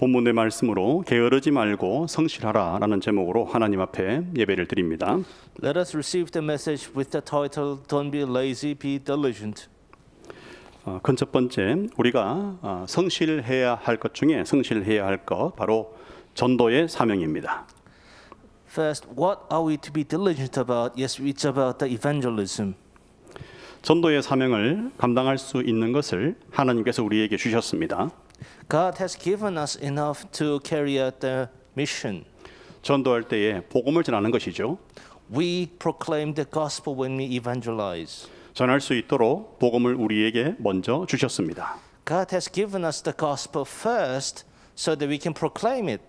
본문의 말씀으로 게으르지 말고 성실하라 라는 제목으로 하나님 앞에 예배를 드립니다. Let us receive the message with the title Don't be lazy, be diligent. 큰 첫 번째, 우리가 성실해야 할 것 중에 성실해야 할 것 바로 전도의 사명입니다. First, what are we to be diligent about? Yes, it's about the evangelism. 전도의 사명을 감당할 수 있는 것을 하나님께서 우리에게 주셨습니다. God has given us enough to carry out the mission. 전도할 때에 복음을 전하는 것이죠. We proclaim the gospel when we evangelize. 전할 수 있도록 복음을 우리에게 먼저 주셨습니다. God has given us the gospel first so that we can proclaim it.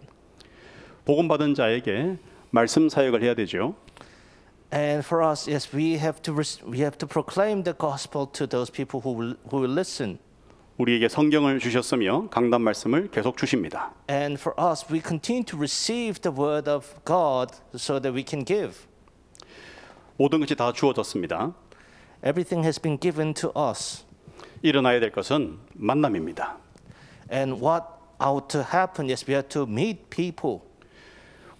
복음 받은 자에게 말씀 사역을 해야 되죠. And for us, yes, we have to proclaim the gospel to those people who will listen. 우리에게 성경을 주셨으며 강단 말씀을 계속 주십니다. And for us, we continue to receive the word of God so that we can give. 모든 것이 다 주어졌습니다. Everything has been given to us. 일어나야 될 것은 만남입니다. And what ought to happen is we have to meet people.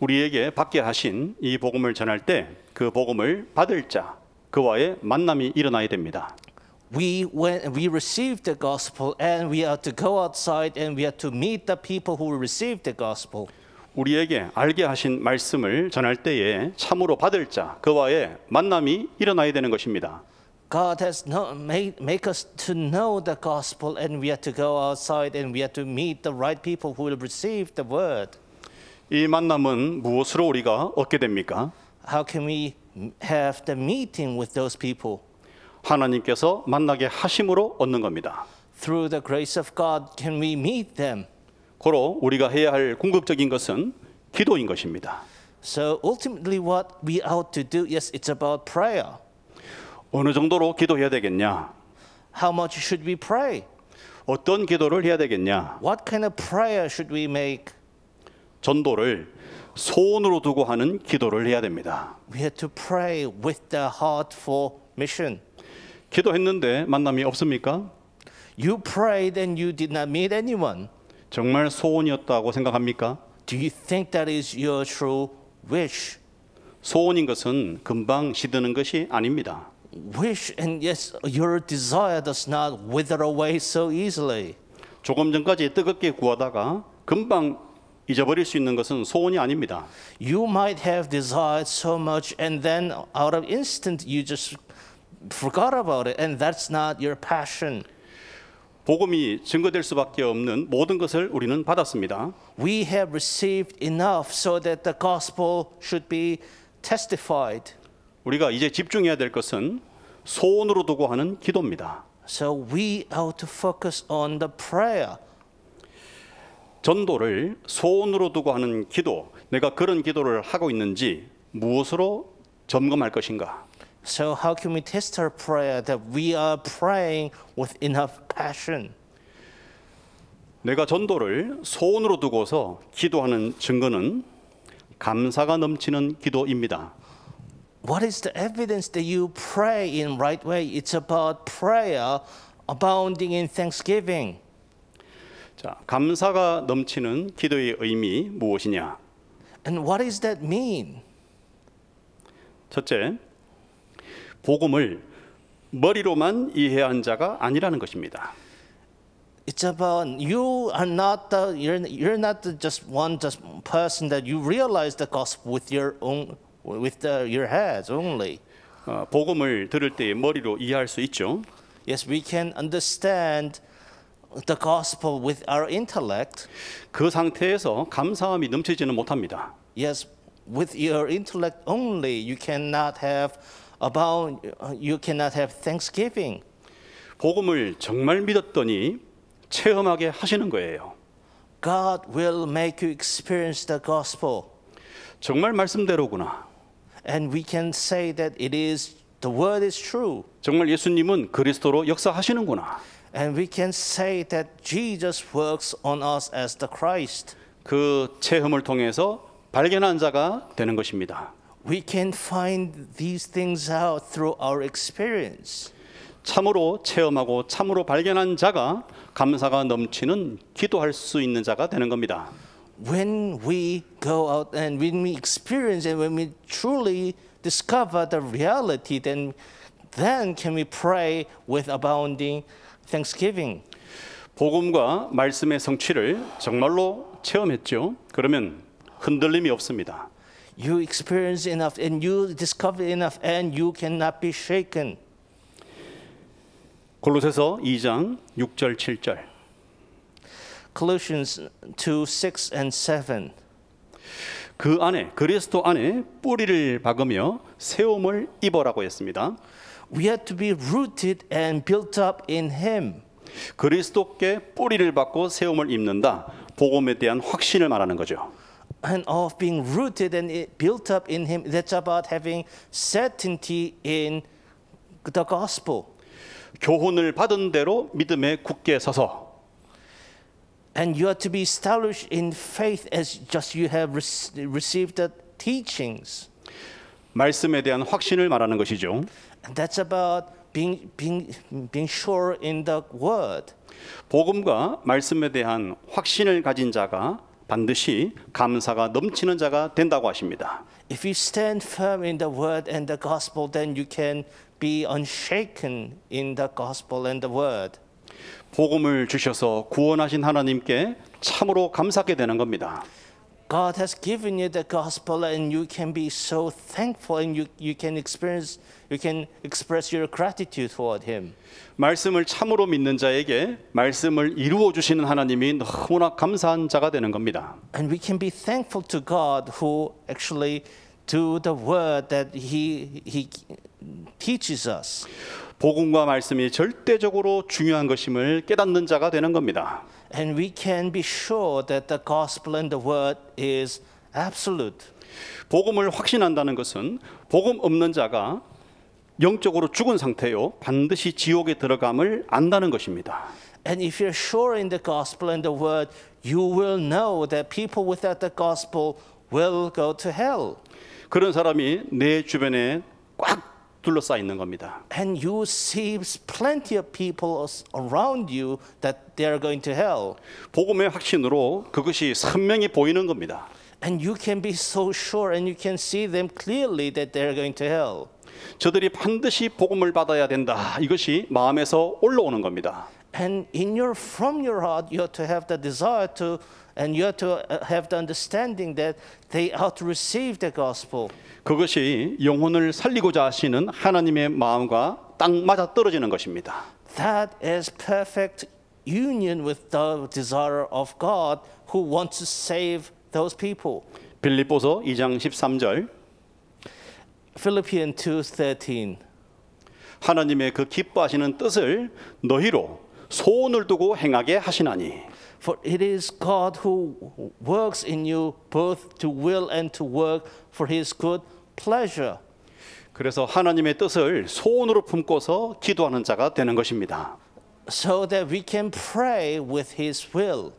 우리에게 받게 하신 이 복음을 전할 때 그 복음을 받을 자, 그와의 만남이 일어나야 됩니다. When we receive the gospel and we are to go outside and we are to meet the people who will receive the gospel. 우리에게 알게 하신 말씀을 전할 때에 참으로 받을 자, 그와의 만남이 일어나야 되는 것입니다. God has make us to know the gospel and we have to go outside and we have to meet the right people who will receive the word. 이 만남은 무엇으로 우리가 얻게 됩니까? How can we have the meeting with those people? 하나님께서 만나게 하심으로 얻는 겁니다. Through the grace of God can we meet them. 고로 우리가 해야 할 궁극적인 것은 기도인 것입니다. So ultimately what we ought to do, yes, it's about prayer. 어느 정도로 기도해야 되겠냐? How much should we pray? 어떤 기도를 해야 되겠냐? What kind of prayer should we make? 전도를 소원으로 두고 하는 기도를 해야 됩니다. We have to pray with the heart for mission. 기도했는데 만남이 없습니까? You prayed and you did not meet anyone. 정말 소원이었다고 생각합니까? Do you think that is your true wish? 소원인 것은 금방 시드는 것이 아닙니다. Wish and yes, your desire does not wither away so easily. 조금 전까지 뜨겁게 구하다가 금방 잊어버릴 수 있는 것은 소원이 아닙니다. You might have desired so much and then out of instant you just forgot about it and that's not your passion. 복음이 증거될 수밖에 없는 모든 것을 우리는 받았습니다. We have received enough so that the gospel should be testified. 우리가 이제 집중해야 될 것은 소원으로 두고 하는 기도입니다. So we ought to focus on the prayer. 전도를 소원으로 두고 하는 기도, 내가 그런 기도를 하고 있는지 무엇으로 점검할 것인가? So how can we test our prayer that we are praying with enough passion? 내가 전도를 소원으로 두고서 기도하는 증거는 감사가 넘치는 기도입니다. What is the evidence that you pray in right way? It's about prayer abounding in thanksgiving. 자, 감사가 넘치는 기도의 의미 무엇이냐? And what does that mean? 첫째, 복음을 머리로만 이해한 자가 아니라는 것입니다. It's about you're not just one person that you realize the gospel with your heads only. 복음을 들을 때 머리로 이해할 수 있죠. Yes, we can understand the gospel with our intellect. 그 상태에서 감사함이 넘치지는 못합니다. Yes, with your intellect only, you cannot have thanksgiving. 복음을 정말 믿었더니 체험하게 하시는 거예요. God will make you experience the gospel. 정말 말씀대로구나. And we can say that the word is true. 정말 예수님은 그리스도로 역사하시는구나. And we can say that Jesus works on us as the Christ. 그 체험을 통해서 발견한 자가 되는 것입니다. We can find these things out through our experience. 참으로 체험하고 참으로 발견한 자가 감사가 넘치는 기도할 수 있는 자가 되는 겁니다. When we go out and when we experience and when we truly discover the reality, then can we pray with abounding thanksgiving. 복음과 말씀의 성취를 정말로 체험했죠. 그러면 흔들림이 없습니다. You experience enough and you discover enough and you cannot be shaken. 골로새서 2장 6절 7절. Colossians 2:6 and 7. 그 안에 그리스도 안에 뿌리를 박으며 세움을 입어라고 했습니다. We have to be rooted and built up in Him. 그리스도께 뿌리를 박고 세움을 입는다. 복음에 대한 확신을 말하는 거죠. And of being rooted and built up in Him, that's about having certainty in the gospel. 교훈을 받은 대로 믿음에 굳게 서서 And you are to be established in faith as just you have received the teachings. 말씀에 대한 확신을 말하는 것이죠. And that's about being sure in the word. 복음과 말씀에 대한 확신을 가진 자가 반드시 감사가 넘치는 자가 된다고 하십니다. If you stand firm in the word and the gospel, then you can be unshaken in the gospel and the word. 복음을 주셔서 구원하신 하나님께 참으로 감사하게 되는 겁니다. God has given you the gospel and you can be so thankful and you can express your gratitude toward him. 말씀을 참으로 믿는 자에게 말씀을 이루어 주시는 하나님이 너무나 감사한 자가 되는 겁니다. And we can be thankful to God who actually do the word that he teaches us. 복음과 말씀이 절대적으로 중요한 것임을 깨닫는 자가 되는 겁니다. And we can be sure that the gospel and the word is absolute. 복음을 확신한다는 것은 복음 없는 자가 영적으로 죽은 상태요 반드시 지옥에 들어감을 안다는 것입니다. And if you're sure in the gospel and the word, you will know that people without the gospel will go to hell. 그런 사람이 내 주변에 꽉 둘러싸여 있는 겁니다. And you see plenty of people around you that they are going to hell. 복음의 확신으로 그것이 선명히 보이는 겁니다. And you can be so sure and you can see them clearly that they are going to hell. 저들이 반드시 복음을 받아야 된다. 이것이 마음에서 올라오는 겁니다. And from your heart, you have to have the desire to, and you have to have the understanding that they ought to receive the gospel. 그것이 영혼을 살리고자 하시는 하나님의 마음과 딱 맞아 떨어지는 것입니다. That is perfect union with the desire of God who wants to save those people. 빌립보서 2장 13절. Philippians 2:13. 하나님의 그 기뻐하시는 뜻을 너희로 소원을 두고 행하게 하시나니. For it is God who works in you both to will and to work for his good pleasure. 그래서 하나님의 뜻을 소원으로 품고서 기도하는 자가 되는 것입니다. So that we can pray with his will.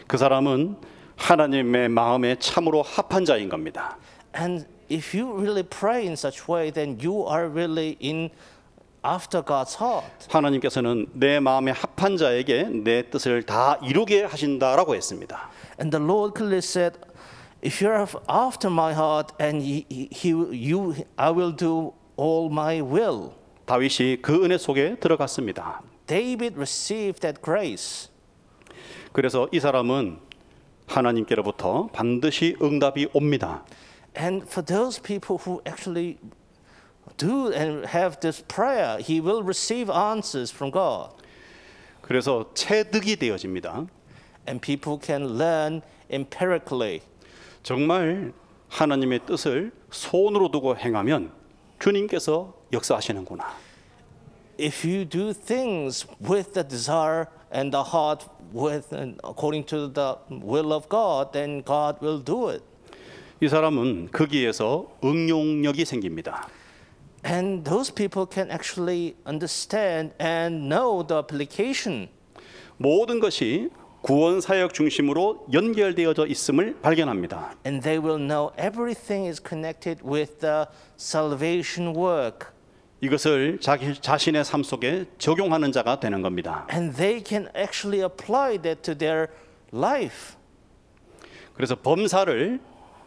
그 사람은 하나님의 마음에 참으로 합한 자인 겁니다. And if you really pray in such way, then you are really in after God's heart. 하나님께서는 내 마음에 합한 자에게 내 뜻을 다 이루게 하신다라고 했습니다. And the Lord clearly said, if you're after my heart, and I will do all my will. 다윗이 그 은혜 속에 들어갔습니다. David received that grace. 그래서 이 사람은 하나님께로부터 반드시 응답이 옵니다. And for those people who actually do and have this prayer, he will receive answers from God. 그래서 체득이 되어집니다. And people can learn empirically. 정말 하나님의 뜻을 손으로 두고 행하면 주님께서 역사하시는구나. If you do things with the desire and the heart according to the will of God, then God will do it. 이 사람은 거기에서 응용력이 생깁니다. And those people can actually understand and know the application. 모든 것이 구원 사역 중심으로 연결되어져 있음을 발견합니다. And they will know everything is connected with the salvation work. 이것을 자기 자신의 삶 속에 적용하는 자가 되는 겁니다. And they can actually apply that to their life. 그래서 범사를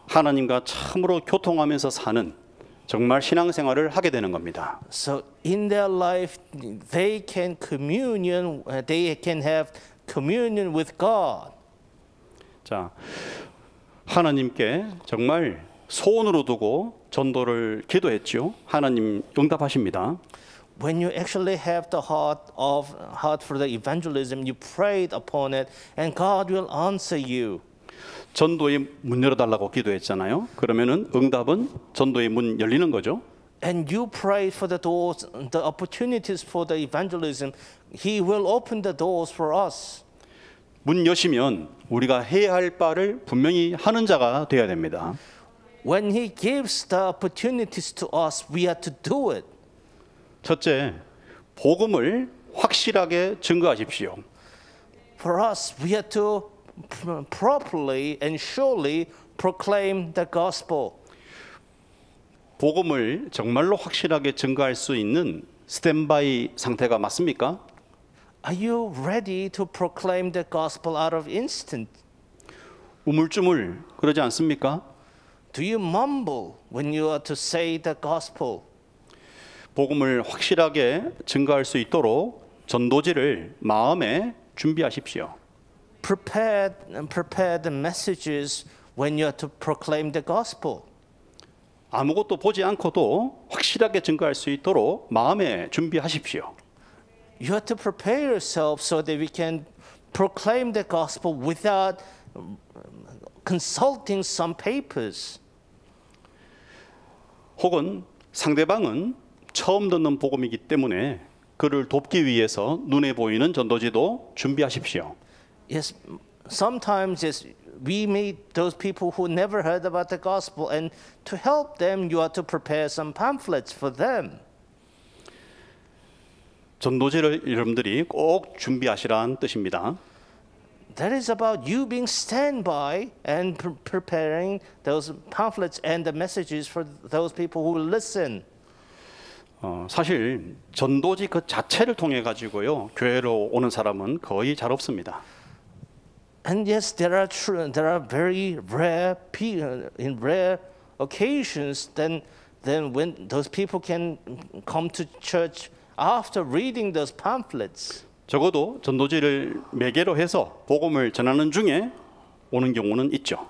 하나님과 참으로 교통하면서 사는 정말 신앙생활을 하게 되는 겁니다. So in their life, they can have communion with God. 자, 하나님께 정말 소원으로 두고 전도를 기도했죠. 하나님 응답하십니다. When you actually have the heart for the evangelism, you prayed upon it, and God will answer you. 전도의 문 열어달라고 기도했잖아요. 그러면은 응답은 전도의 문 열리는 거죠. And you pray for the doors, the opportunities for the evangelism. He will open the doors for us. 문 여시면 우리가 해야 할 바를 분명히 하는 자가 되어야 됩니다. When He gives the opportunities to us, we have to do it. 첫째, 복음을 확실하게 증거하십시오. For us, we have to properly and surely proclaim the gospel. 복음을 정말로 확실하게 증거할 수 있는 스탠바이 상태가 맞습니까? Are you ready to proclaim the gospel out of instant? 우물쭈물 그러지 않습니까? Do you mumble when you are to say the gospel? 복음을 확실하게 증거할 수 있도록 전도지를 마음에 준비하십시오. Prepare the messages when you are to proclaim the gospel. 아무것도 보지 않고도 확실하게 증거할 수 있도록 마음에 준비하십시오. You have to prepare yourself so that we can proclaim the gospel without consulting some papers. 혹은 상대방은 처음 듣는 복음이기 때문에 그를 돕기 위해서 눈에 보이는 전도지도 준비하십시오. Yes, sometimes we meet those people who never heard about the gospel, and to help them, you have to prepare some pamphlets for them. 전도지를 여러분들이 꼭 준비하시라는 뜻입니다. That is about you being standby and preparing those pamphlets and the messages for those people who will listen. 사실 전도지 그 자체를 통해 가지고요 교회로 오는 사람은 거의 잘 없습니다. And yes, there are very rare in rare occasions then when those people can come to church after reading those pamphlets. 적어도 전도지를 매개로 해서 복음을 전하는 중에 오는 경우는 있죠.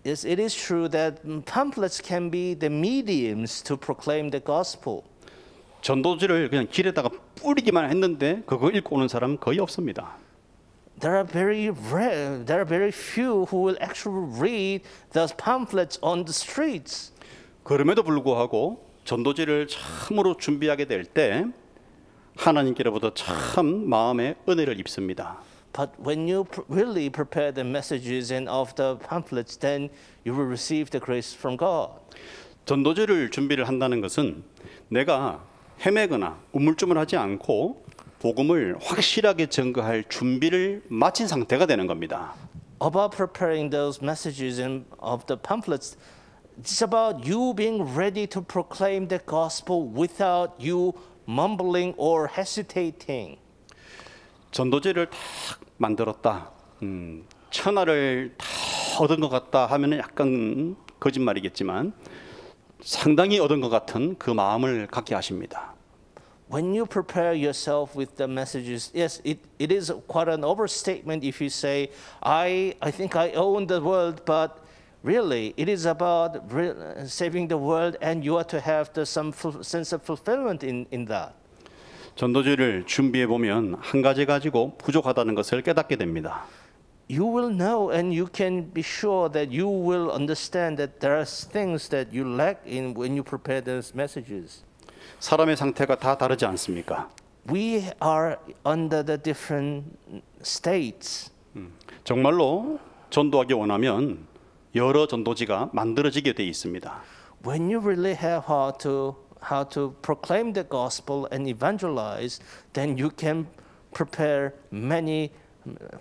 Yes, it is true that pamphlets can be the mediums to proclaim the gospel. 전도지를 그냥 길에다가 뿌리기만 했는데 그거 읽고 오는 사람 거의 없습니다. There are very few who will actually read those pamphlets on the streets. 그럼에도 불구하고 전도지를 참으로 준비하게 될 때 하나님께로부터 참 마음의 은혜를 입습니다. But when you really prepare the messages and of the pamphlets, then you will receive the grace from God. 전도지를 준비를 한다는 것은 내가 헤매거나 우물쭈물하지 않고 복음을 확실하게 증거할 준비를 마친 상태가 되는 겁니다. About preparing those messages and of the pamphlets, it's about you being ready to proclaim the gospel without you mumbling or hesitating. 전도지를 딱 만들었다. 천하를 다 얻은 것 같다 하면은 약간 거짓말이겠지만 상당히 얻은 것 같은 그 마음을 갖게 하십니다. When you prepare yourself with the messages, yes, it is quite an overstatement if you say, I think I own the world, but really it is about saving the world and you are to have some sense of fulfillment in that. 전도지를 준비해 보면 한 가지 가지고 부족하다는 것을 깨닫게 됩니다. You will know and you can be sure that you will understand that there are things that you lack in when you prepare those messages. 사람의 상태가 다 다르지 않습니까? We are under the different states. 정말로 전도하기 원하면 여러 전도지가 만들어지게 돼 있습니다. When you really have how to proclaim the gospel and evangelize, then you can prepare many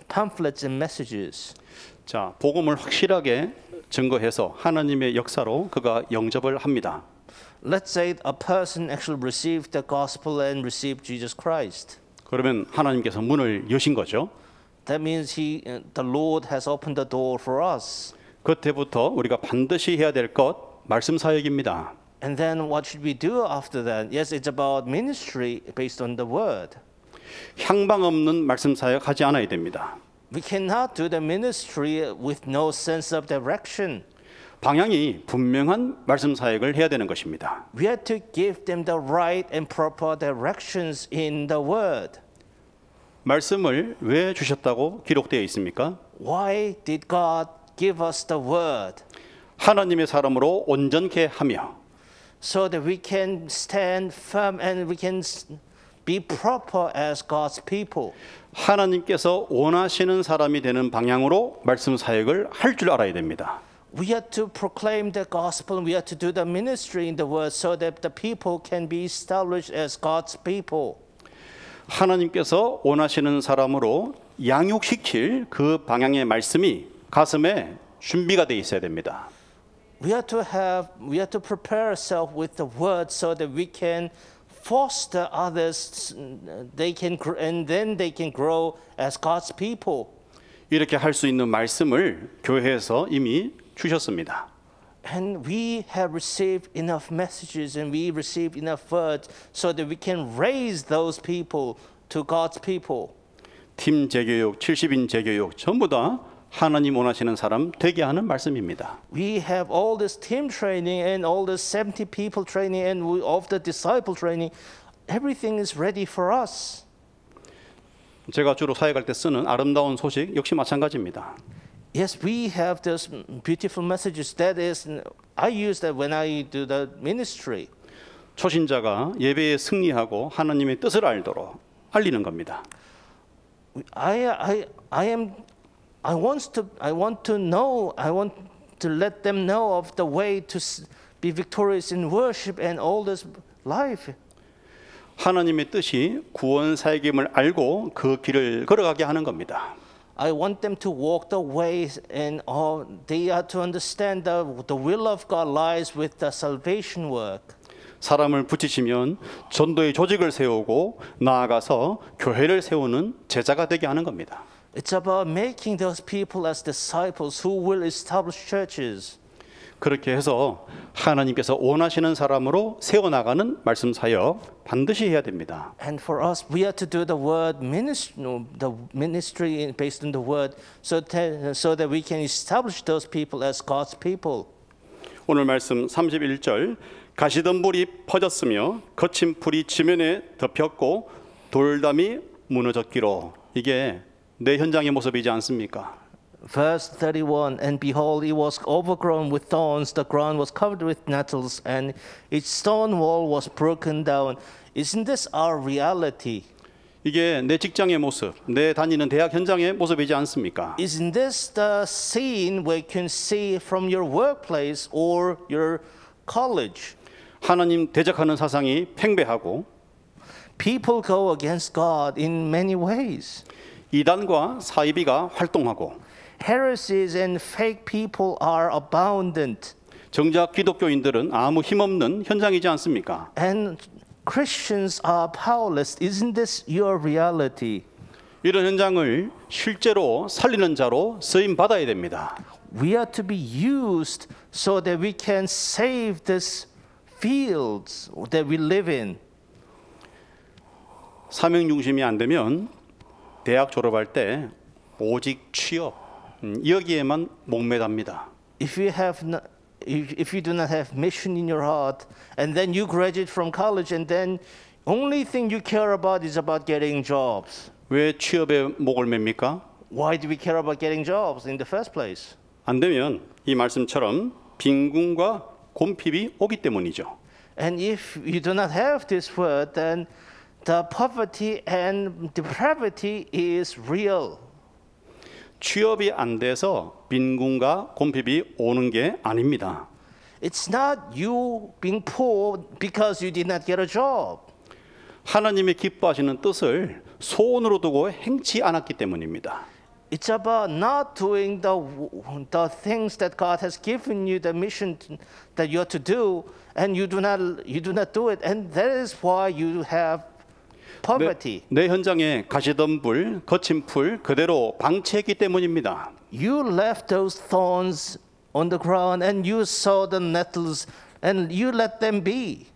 pamphlets and messages. 자, 복음을 확실하게 증거해서 하나님의 역사로 그가 영접을 합니다. Let's say a person actually received the gospel and received Jesus Christ. 그러면 하나님께서 문을 여신 거죠. That means the Lord has opened the door for us. 그때부터 우리가 반드시 해야 될 것 말씀 사역입니다. And then what should we do after that? Yes, it's about ministry based on the word. 향방 없는 말씀 사역 하지 않아야 됩니다. We cannot do the ministry with no sense of direction. 방향이 분명한 말씀 사역을 해야 되는 것입니다. We have to give them the right and proper directions in the word. 말씀을 왜 주셨다고 기록되어 있습니까? Why did God give us the word? 하나님의 사람으로 온전케 하며 So that we can stand firm and we can be proper as God's people. 하나님께서 원하시는 사람이 되는 방향으로 말씀 사역을 할 줄 알아야 됩니다. We have to proclaim the gospel and we have to do the ministry in the word so that the people can be established as God's people. 하나님께서 원하시는 사람으로 양육시킬 그 방향의 말씀이 가슴에 준비가 되어 있어야 됩니다. We have to prepare ourselves with the word so that we can foster others. And then they can grow as God's people. 이렇게 할 수 있는 말씀을 교회에서 이미 주셨습니다. And we have received enough messages and we received enough words so that we can raise those people to God's people. 팀 재교육, 70인 재교육 전부 다 하나님 원하시는 사람 되게 하는 말씀입니다. We have all this team training and all this 70 people training and of the disciple training. Everything is ready for us. 제가 주로 사역할 때 쓰는 아름다운 소식 역시 마찬가지입니다. Yes, we have those beautiful messages. That is, I use that when I do the ministry. 초신자가 예배에 승리하고 하나님의 뜻을 알도록 알리는 겁니다. I want to let them know of the way to be victorious in worship and all this life. 하나님의 뜻이 구원 사역임을 알고 그 길을 걸어가게 하는 겁니다. I want them to walk the ways and they are to understand the will of God lies with the salvation work. 사람을 붙이시면 전도의 조직을 세우고 나아가서 교회를 세우는 제자가 되게 하는 겁니다. It's about making those people as disciples who will establish churches. 그렇게 해서 하나님께서 원하시는 사람으로 세워나가는 말씀 사역 반드시 해야 됩니다. And for us, we have to do the ministry based on the word, so that we can establish those people as God's people. 오늘 말씀 31절 가시던 불이 퍼졌으며 거친 불이 지면에 덮였고 돌담이 무너졌기로 이게 내 현장의 모습이지 않습니까? Verse 31, and behold, it was overgrown with thorns, the ground was covered with nettles, and its stone wall was broken down. Isn't this our reality? 이게 내 직장의 모습, 내 다니는 대학 현장의 모습이지 않습니까? Isn't this the scene we can see from your workplace or your college? 하나님 대적하는 사상이 팽배하고 People go against God in many ways. 이단과 사이비가 활동하고 Heresies and fake people are abundant. 정작 기독교인들은 아무 힘없는 현장이지 않습니까? And Christians are powerless. Isn't this your reality? 이런 현장을 실제로 살리는 자로 쓰임 받아야 됩니다. We are to be used so that we can save these fields that we live in. 사명 중심이 안 되면 대학 졸업할 때 오직 취업 여기에만 목매답니다. If you do not have mission in your heart, and then you graduate from college, and then only thing you care about is about getting jobs. 왜 취업에 목을 맵니까? Why do we care about getting jobs in the first place? 안 되면 이 말씀처럼 빈궁과 곰핍이 오기 때문이죠. And if you do not have this word, then the poverty and depravity is real. 취업이 안 돼서 빈궁과 곰핍이 오는 게 아닙니다. It's not you being poor because you did not get a job. 하나님의 기뻐하시는 뜻을 소원으로 두고 행치 않았기 때문입니다. It's about not doing the things that God has given you, the mission that you are to do, and you do not do it, and that is why you have poverty. 내 현장에 가시던 불, 거친 풀 그대로 방치했기 때문입니다. You left those thorns on the ground, and you saw the nettles, and you let them be.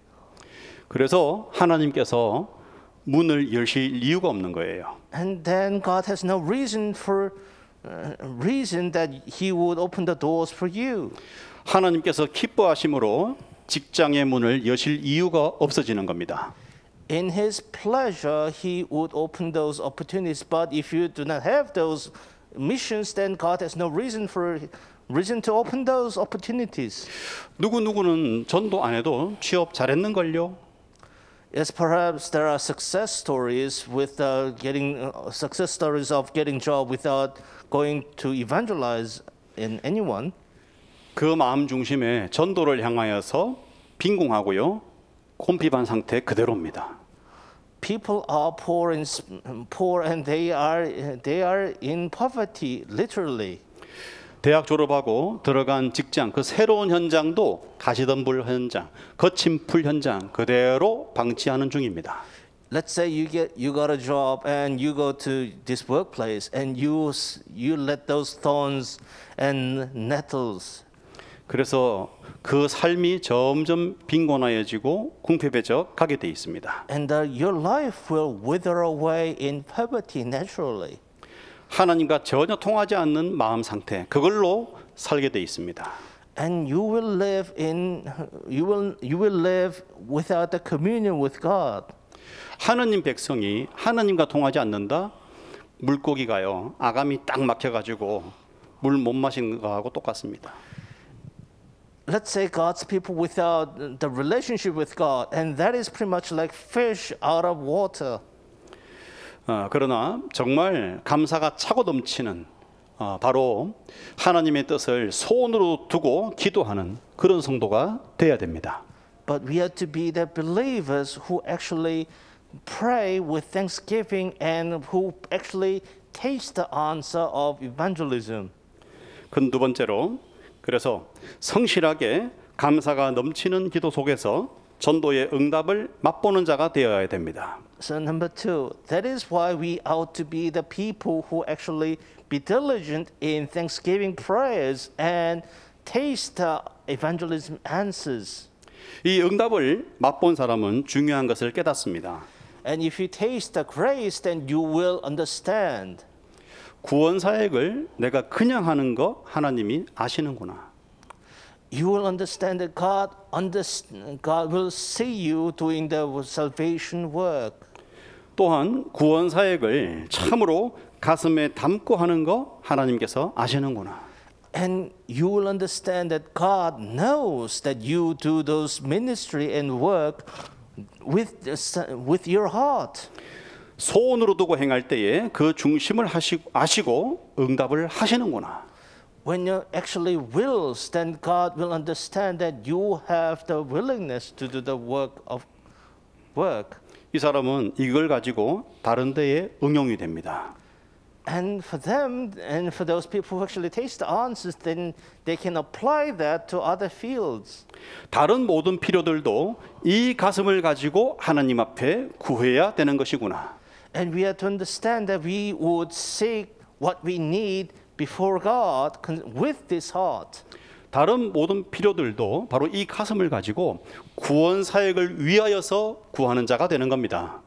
그래서 하나님께서 문을 여실 이유가 없는 거예요. And then God has no reason that He would open the doors for you. 하나님께서 기뻐하심으로 직장의 문을 여실 이유가 없어지는 겁니다. In His pleasure, He would open those opportunities. But if you do not have those missions, then God has no reason to open those opportunities. 누구누구는 전도 안 해도 취업 잘했는 걸요. Yes, perhaps there are success stories of getting job without going to evangelize in anyone. 그 마음 중심에 전도를 향하여서 빈궁하고요. 곰핍한 상태 그대로입니다. People are poor and they are in poverty literally. 대학 졸업하고 들어간 직장 그 새로운 현장도 가시던 불 현장, 거친 풀 현장 그대로 방치하는 중입니다. Let's say you got a job and you go to this workplace and you let those thorns and nettles. 그래서 그 삶이 점점 빈곤하여지고 궁핍해져 가게 돼 있습니다. And your life will wither away in poverty naturally. 하나님과 전혀 통하지 않는 마음 상태 그걸로 살게 돼 있습니다. And you will live without the communion with God. 하나님 백성이 하나님과 통하지 않는다. 물고기가요. 아감이 딱 막혀가지고 물 못 마신 거하고 똑같습니다. Let's say God's people without the relationship with God, and that is pretty much like fish out of water. 그러나 정말 감사가 차고 넘치는 바로 하나님의 뜻을 소원으로 두고 기도하는 그런 성도가 돼야 됩니다. But we have to be the believers who actually pray with thanksgiving and who actually taste the answer of evangelism. 그 두 번째로 그래서 성실하게 감사가 넘치는 기도 속에서 전도의 응답을 맛보는 자가 되어야 됩니다. So number two, that is why we ought to be the people who actually be diligent in thanksgiving prayers and taste the evangelism answers. 이 응답을 맛본 사람은 중요한 것을 깨닫습니다. And if you taste the grace, then you will understand. 구원 사역을 내가 그냥 하는 거 하나님이 아시는구나. You will understand that God will see you doing the salvation work. 또한 구원 사역을 참으로 가슴에 담고 하는 거 하나님께서 아시는구나. And you will understand that God knows that you do those ministry and work with your heart. 소원으로 두고 행할 때에 그 중심을 아시고 응답을 하시는구나. When you actually wills, then God will understand that you have the willingness to do the work. 이 사람은 이걸 가지고 다른 데에 응용이 됩니다. And for them, and for those people who actually taste the answers, then they can apply that to other fields. 다른 모든 필요들도 이 가슴을 가지고 하나님 앞에 구해야 되는 것이구나. And we have to understand that we would seek what we need before God with this heart. 다른 모든 필요들도 바로 이 가슴을 가지고 구원 사역을 위하여서 구하는 자가 되는 겁니다.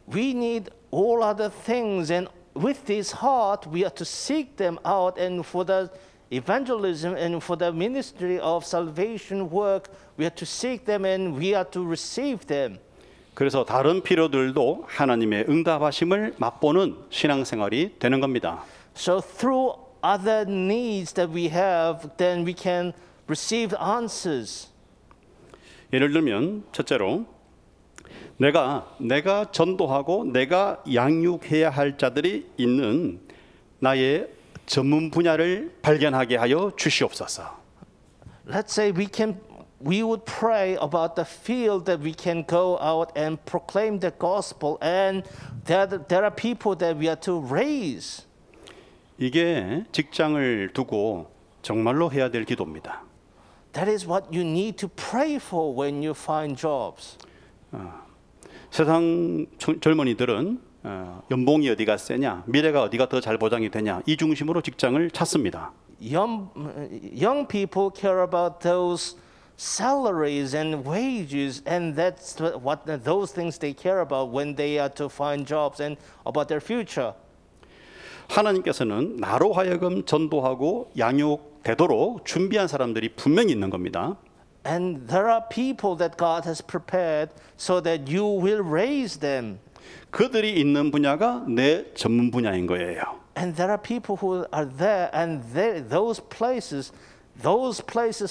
We need all other things, and with this heart, we are to seek them out, and for the evangelism and for the ministry of salvation work, we are to seek them and we are to receive them. 그래서 다른 필요들도 하나님의 응답하심을 맛보는 신앙생활이 되는 겁니다. So through other needs that we have, then we can receive answers. 예를 들면 첫째로 내가 전도하고 내가 양육해야 할 자들이 있는 나의 전문 분야를 발견하게 하여 주시옵소서. Let's say we would pray about the field that we can go out and proclaim the gospel, and there are people that we are to raise. 이게 직장을 두고 정말로 해야 될 기도입니다. That is what you need to pray for when you find jobs. 세상 젊은이들은 연봉이 어디가 세냐, 미래가 어디가 더 잘 보장이 되냐 이 중심으로 직장을 찾습니다. Young people care about those salaries and wages, and that's what those things they care about when they are to find jobs and about their future. 하나님께서는 나로 하여금 전도하고 양육되도록 준비한 사람들이 분명히 있는 겁니다. And there are people that God has prepared so that you will raise them. 그들이 있는 분야가 내 전문 분야인 거예요. And there are people who are there, and those places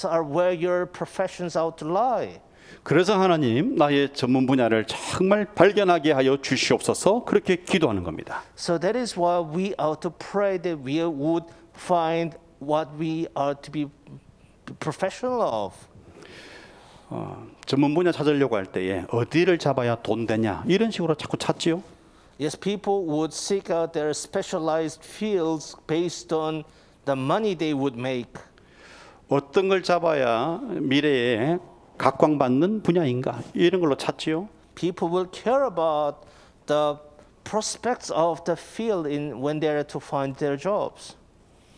are where your professions ought to lie. 그래서 하나님 나의 전문 분야를 정말 발견하게 하여 주시옵소서 그렇게 기도하는 겁니다. So that is why we ought to pray that we would find what we are to be professional of. 전문 분야 찾으려고 할 때에 어디를 잡아야 돈 되냐 이런 식으로 자꾸 찾지요. Yes, people would seek out their specialized fields based on the money they would make. 어떤 걸 잡아야 미래에 각광받는 분야인가 이런 걸로 찾지요. People will care about the prospects of the field in when they are to find their jobs.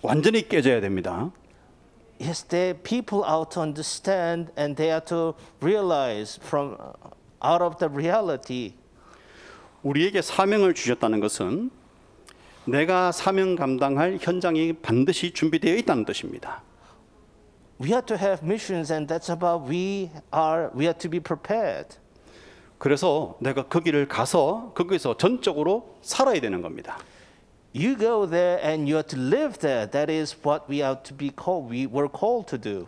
완전히 깨져야 됩니다. Yes, people ought to understand and they are to realize from out of the reality. 우리에게 사명을 주셨다는 것은 내가 사명 감당할 현장이 반드시 준비되어 있다는 뜻입니다. We have to have missions, and that's about we have to be prepared. 그래서 내가 거기를 가서 거기서 전적으로 살아야 되는 겁니다. You go there and you have to live there. That is what we have to be called. We were called to do.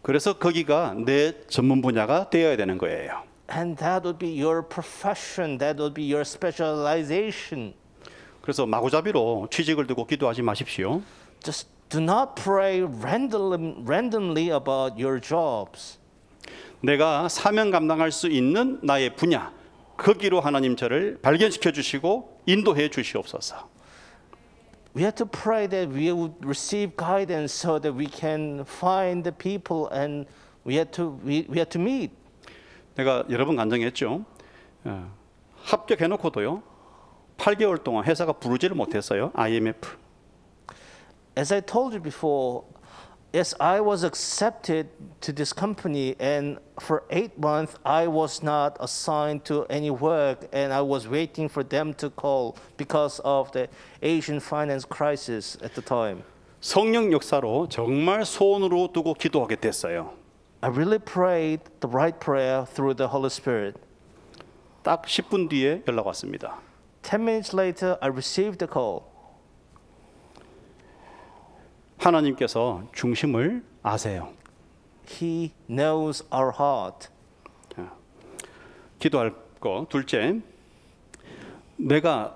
그래서 거기가 내 전문 분야가 되어야 되는 거예요. And that would be your profession. That would be your specialization. 그래서 마구잡이로 취직을 두고 기도하지 마십시오. Just do not pray randomly about your jobs. 내가 사명 감당할 수 있는 나의 분야, 거기로 하나님 저를 발견시켜 주시고 인도해 주시옵소서. We have to pray that we would receive guidance so that we can find the people and we have to meet. 내가 여러 번 간증했죠. 합격해놓고도요. 8개월 동안 회사가 부르지를 못했어요. IMF. As I told you before, yes, I was accepted to this company, and for 8 months I was not assigned to any work, and I was waiting for them to call because of the Asian finance crisis at the time. 성령 역사로 정말 소원으로 두고 기도하게 됐어요. I really prayed the right prayer through the Holy Spirit. 딱 10분 뒤에 연락 왔습니다. 10 minutes later, I received the call. 하나님께서 중심을 아세요. He knows our heart. 기도할 거 둘째, 내가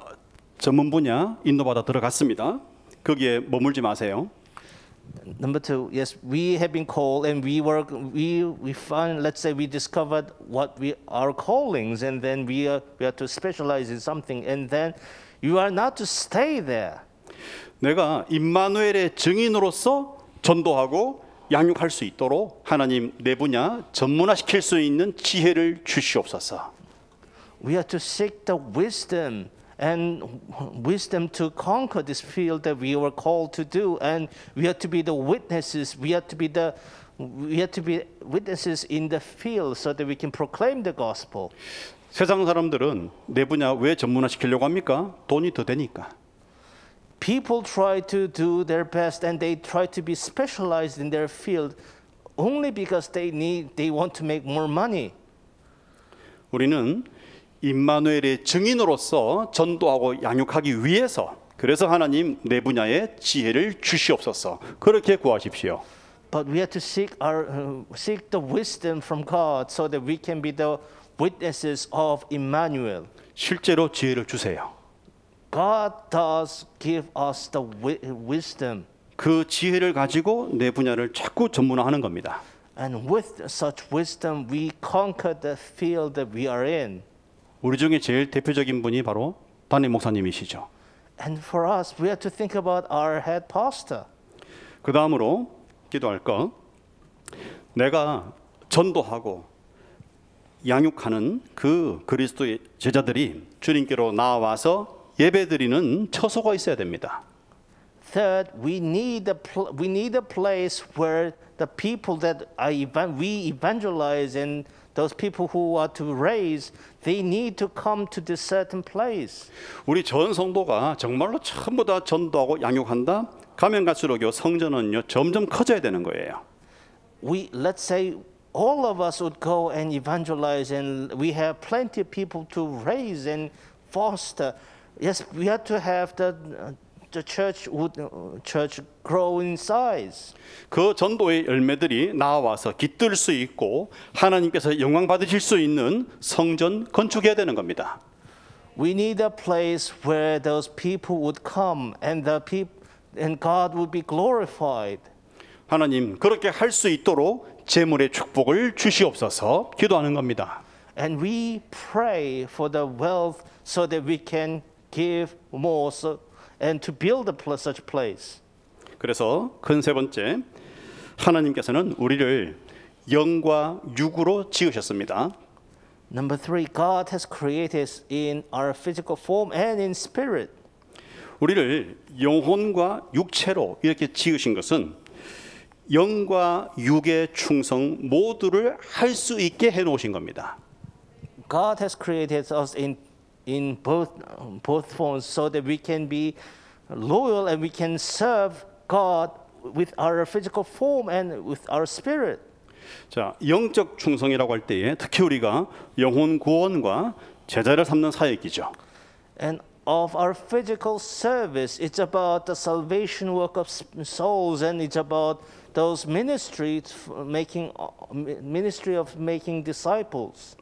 전문 분야 인도받아 들어갔습니다. 거기에 머물지 마세요. Number 2, yes, we have been called, and we found. Let's say we discovered what our callings, and then we are to specialize in something, and then you are not to stay there. 내가 임마누엘의 증인으로서 전도하고 양육할 수 있도록 하나님 내 분야 전문화시킬 수 있는 지혜를 주시옵소서. We have to seek the wisdom to conquer this field that we were called to do, and we have to be the witnesses. We have to be witnesses in the field so that we can proclaim the gospel. 세상 사람들은 내 분야 왜 전문화시키려고 합니까? 돈이 더 되니까. People try to do their best and they try to be specialized in their field only because they want to make more money. 우리는 임마누엘의 증인으로서 전도하고 양육하기 위해서 그래서 하나님 내 분야에 지혜를 주시옵소서. 그렇게 구하십시오. But we have to seek the wisdom from God so that we can be the witnesses of Emmanuel. 실제로 지혜를 주세요. God does give us the wisdom. 그 지혜를 가지고 내 분야를 자꾸 전문화하는 겁니다. And with such wisdom, we conquer the field that we are in. 우리 중에 제일 대표적인 분이 바로 담임 목사님이시죠. And for us, we have to think about our head pastor. 그 다음으로 기도할 것. 내가 전도하고 양육하는 그 그리스도의 제자들이 주님께로 나와서 예배드리는 처소가 있어야 됩니다. Third, we need a place where the people that we evangelize and those people who are to raise, they need to come to this certain place. 우리 전 성도가 정말로 전부 다 전도하고 양육한다. 가면 갈수록요 성전은요 점점 커져야 되는 거예요. Let's say all of us would go and evangelize, and we have plenty of people to raise and foster. Yes, we have to have the church grow in size. 그 전도의 열매들이 나와서 깃들 수 있고 하나님께서 영광 받으실 수 있는 성전 건축해야 되는 겁니다. We need a place where those people would come and God would be glorified. 하나님 그렇게 할 수 있도록 재물의 축복을 주시옵소서 기도하는 겁니다. And we pray for the wealth so that we can give more and to build such place. 그래서 큰 세 번째, 하나님께서는 우리를 영과 육으로 지으셨습니다. Number 3, God has created us in our physical form and in spirit. 우리를 영혼과 육체로 이렇게 지으신 것은 영과 육의 충성 모두를 할 수 있게 해 놓으신 겁니다. God has created us in both forms so that we can be loyal and we can serve God with our physical form and with our spirit. 자, 영적 충성이라고 할 때에 특히 우리가 영혼 구원과 제자를 삼는 사역이죠. And of our physical service, it's about the salvation work of souls, and it's about those ministry of making disciples.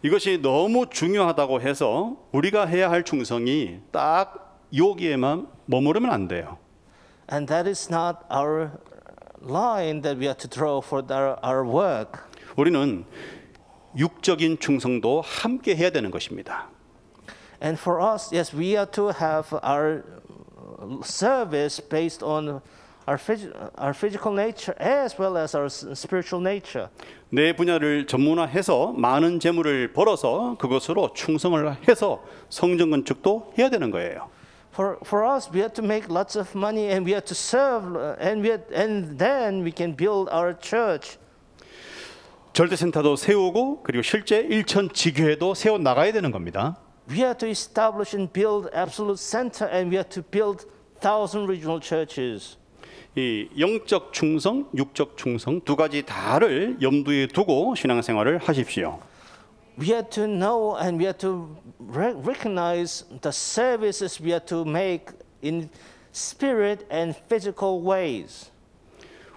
이것이 너무 중요하다고 해서 우리가 해야 할 충성이 딱 여기에만 머무르면 안 돼요. And that is not our line that we have to draw for our work. 우리는 육적인 충성도 함께 해야 되는 것입니다. And for us, yes, we are to have our service based on our physical nature as well as our spiritual nature. 내 분야를 전문화해서 많은 재물을 벌어서 그것으로 충성을 해서 성전 건축도 해야 되는 거예요. For us, we have to make lots of money and we have to serve, and then we can build our church. 절대센터도 세우고 그리고 실제 일천 지교회도 세워 나가야 되는 겁니다. We have to establish and build absolute center, and we have to build 1,000 regional churches. 이 영적 충성, 육적 충성 두 가지 다를 염두에 두고 신앙생활을 하십시오. We have to know and we have to recognize the services we have to make in spirit and physical ways.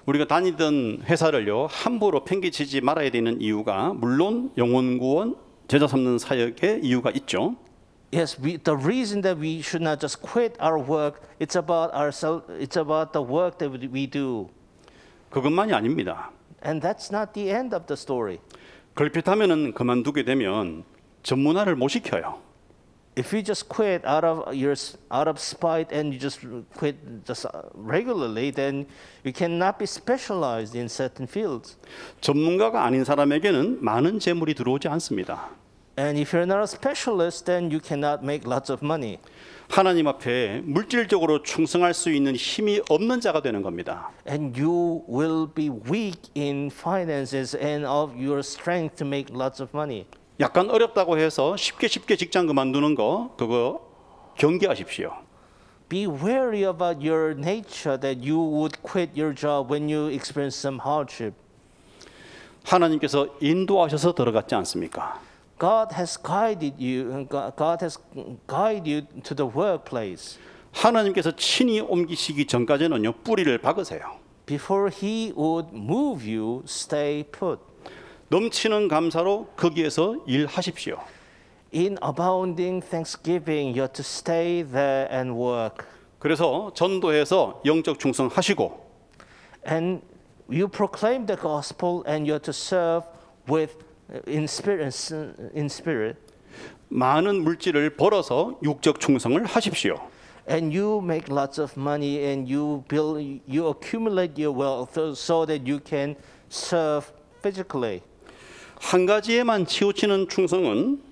우리가 다니던 회사를요 함부로 팽개치지 말아야 되는 이유가 물론 영혼 구원, 제자 삼는 사역의 이유가 있죠. Yes, the reason that we should not just quit our work, it's about the work that we do. 그것만이 아닙니다. And that's not the end of the story. 걸핏하면은 그만두게 되면 전문화를 못 시켜요. If you just quit out of spite and you just quit just regularly, then you cannot be specialized in certain fields. 전문가가 아닌 사람에게는 많은 재물이 들어오지 않습니다. And if you're not a specialist, then you cannot make lots of money. 하나님 앞에 물질적으로 충성할 수 있는 힘이 없는 자가 되는 겁니다. And you will be weak in finances and of your strength to make lots of money. 약간 어렵다고 해서 쉽게 직장 그만두는 거 그거 경계하십시오. Be wary about your nature that you would quit your job when you experience some hardship. 하나님께서 인도하셔서 들어갔지 않습니까? God has guided you. God has guided you to the workplace. 하나님께서 친히 옮기시기 전까지는요 뿌리를 박으세요. Before He would move you, stay put. 넘치는 감사로 거기에서 일하십시오. In abounding thanksgiving, you have to stay there and work. 그래서 전도해서 영적 충성하시고 And you proclaim the gospel and you have to serve in spirit. 많은 물질을 벌어서 육적 충성을 하십시오. and you make lots of money and you accumulate your wealth so that you can serve physically. 한 가지에만 치우치는 충성은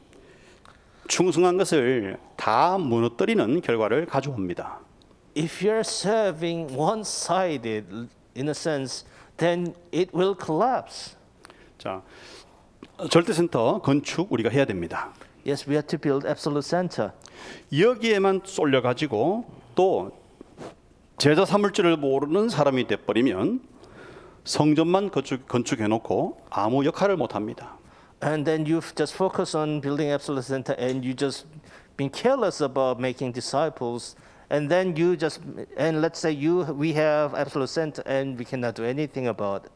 충성한 것을 다 무너뜨리는 결과를 가져옵니다. If you're serving one-sided, in a sense, then it will collapse. 자, 절대센터 건축 우리가 해야 됩니다. Yes, we have to build absolute center. 여기에만 쏠려 가지고 또 제자 삼을 줄을 모르는 사람이 돼 버리면 성전만 건축해 놓고 아무 역할을 못 합니다. And then you've just focused on building absolute center and you just been careless about making disciples. And then let's say we have absolute center and we cannot do anything about it.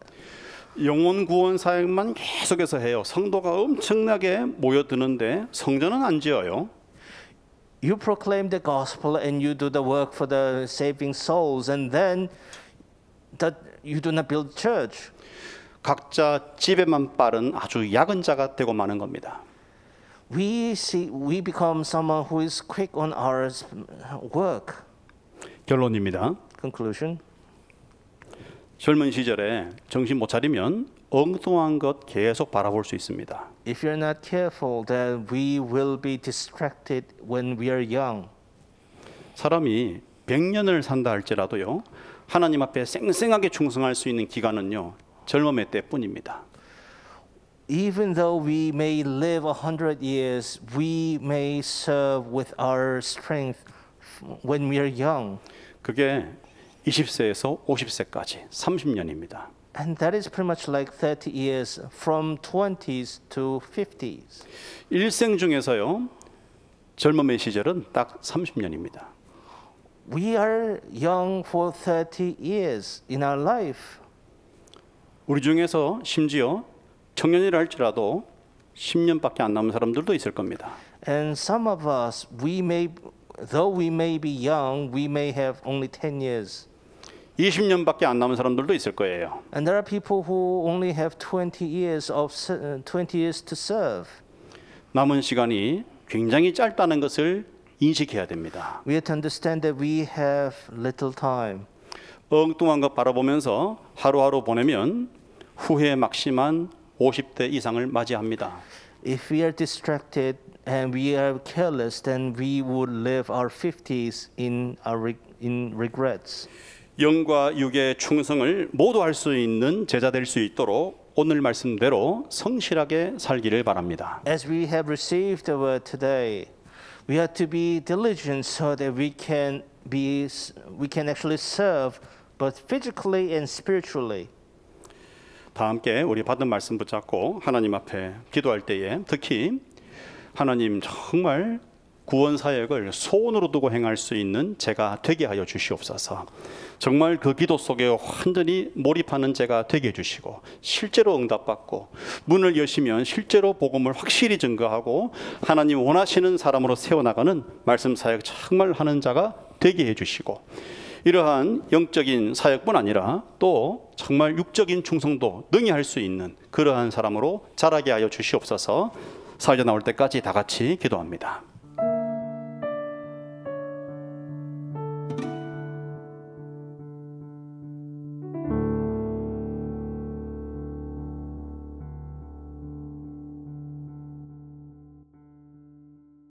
영혼 구원 사역만 계속해서 해요. 성도가 엄청나게 모여드는데 성전은 안 지어요. You proclaim the gospel and you do the work for the saving souls, and then you do not build church. 각자 집에만 빠른 아주 야근자가 되고 마는 겁니다. We become someone who is quick on our work. 결론입니다. Conclusion. 젊은 시절에 정신 못 차리면 엉뚱한 것 계속 바라볼 수 있습니다. If you're not careful, then we will be distracted when we are young. 사람이 100년을 산다 할지라도요. 하나님 앞에 쌩쌩하게 충성할 수 있는 기간은요. 젊음의 때뿐입니다. Even though we may live 100 years, we may serve with our strength when we are young. 그게 20세에서 50세까지 30년입니다. And that is pretty much like 30 years from 20s to 50s. 일생 중에서요. 젊음의 시절은 딱 30년입니다. We are young for 30 years in our life. 우리 중에서 심지어 청년이라 할지라도 10년밖에 안 남은 사람들도 있을 겁니다. And some of us, though we may be young, we may have only 10 years. 20년밖에 안 남은 사람들도 있을 거예요. And there are people who only have 20 years to serve. 남은 시간이 굉장히 짧다는 것을 인식해야 됩니다. We have to understand that we have little time. 엉뚱한 것 바라보면서 하루하루 보내면 후회에 막심한 50대 이상을 맞이합니다. If we are distracted and we are careless, then we would live our 50s in regrets. 영과 육의 충성을 모두 할 수 있는 제자 될 수 있도록 오늘 말씀대로 성실하게 살기를 바랍니다. As we have received the word today, we have to be diligent so that we can actually serve both physically and spiritually. 다 함께 우리 받은 말씀 붙잡고 하나님 앞에 기도할 때에 특히 하나님 정말 구원 사역을 소원으로 두고 행할 수 있는 제가 되게 하여 주시옵소서. 정말 그 기도 속에 완전히 몰입하는 제가 되게 해주시고 실제로 응답받고 문을 여시면 실제로 복음을 확실히 증거하고 하나님 원하시는 사람으로 세워나가는 말씀 사역 정말 하는 자가 되게 해주시고 이러한 영적인 사역뿐 아니라 또 정말 육적인 충성도 능히 할 수 있는 그러한 사람으로 자라게 하여 주시옵소서. 사회자 나올 때까지 다 같이 기도합니다.